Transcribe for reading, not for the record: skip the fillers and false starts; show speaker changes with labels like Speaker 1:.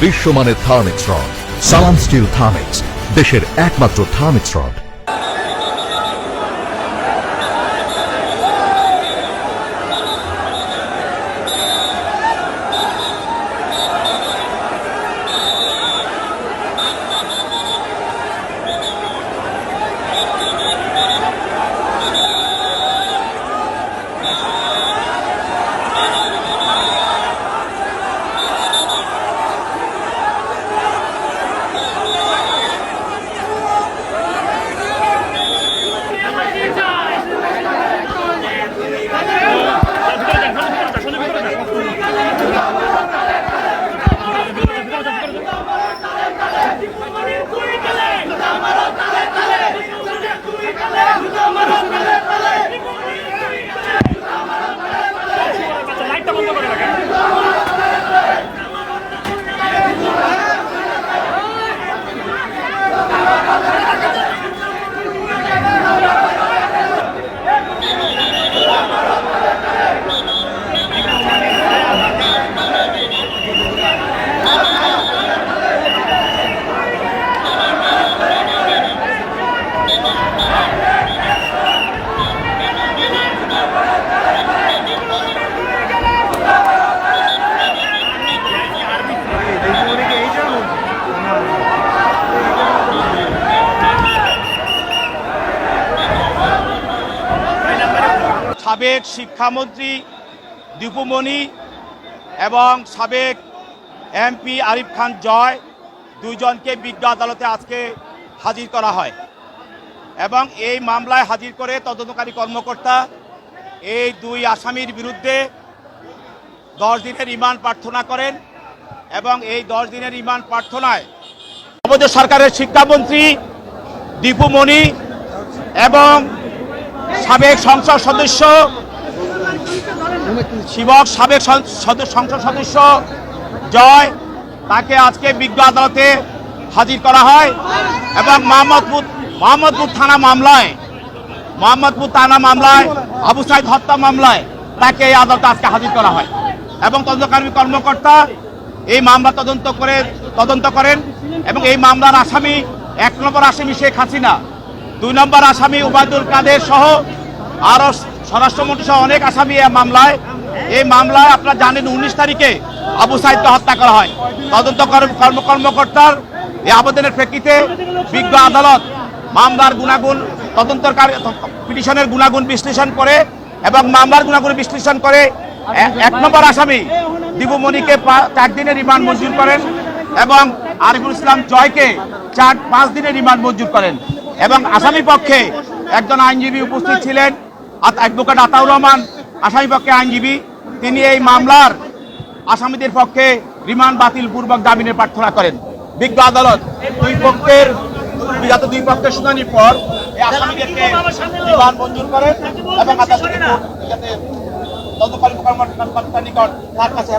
Speaker 1: বিশ্বমানের থার্মিক্স রড। সালাম স্টিল থার্মিক্স, দেশের একমাত্র থার্মিক্স রড।
Speaker 2: সাবেক শিক্ষামন্ত্রী দীপু মনি এবং সাবেক এমপি আরিফ খান জয় দুইজনকে বিজ্ঞ আদালতে আজকে হাজির করা হয় এবং এই মামলায় হাজির করে তদন্তকারী কর্মকর্তা এই দুই আসামির বিরুদ্ধে 10 দিনের রিমান্ড প্রার্থনা করেন এবং এই 10 দিনের রিমান্ড প্রার্থনায় আমাদের সরকারের শিক্ষামন্ত্রী দীপু মনি এবং সাবেক সংসদ সদস্য সংসদ সদস্য জয় তাকে আজকে বিজ্ঞ আদালতে হাজির করা হয় এবং মোহাম্মদপুর থানা মামলায় আবু সাইদ হত্যা মামলায় তাকে এই আদালতে আজকে হাজির করা হয় এবং তদন্তকারী কর্মকর্তা এই মামলা তদন্ত করেন এবং এই মামলার আসামি 1 নম্বর আসামি শেখ হাসিনা, 2 নম্বর আসামি ওবায়দুল কাদের সহ আরো স্বরাষ্ট্রমন্ত্রী সহ অনেক আসামি এই মামলায় আপনারা জানেন 19 তারিখে আবু সাইদকে হত্যা করা হয়। তদন্ত কর্মকর্তার এই আবেদনের প্রেক্ষিতে বিজ্ঞ আদালত মামলার গুণাগুণ পিটিশনের গুণাগুণ বিশ্লেষণ করে এবং মামলার গুণাগুণ বিশ্লেষণ করে 1 নম্বর আসামি দীপু মনিকে 4 দিনের রিমান্ড মঞ্জুর করেন এবং আরিফুল ইসলাম জয়কে 5 দিনের রিমান্ড মঞ্জুর করেন এবং আসামি পক্ষে একজন আইনজীবী উপস্থিত ছিলেন, অ্যাডভোকেট আতাউর রহমান আসামি পক্ষে আইনজীবী। তিনি এই মামলার আসামিদের পক্ষে রিমান্ড বাতিল পূর্বক জামিনের প্রার্থনা করেন। বিজ্ঞ আদালত দুই পক্ষের শুনানির পর এই আসামিদেরকে রিমান্ড মঞ্জুর করেন এবং তদন্তকারী কর্মকর্তার নিকট তার কাছে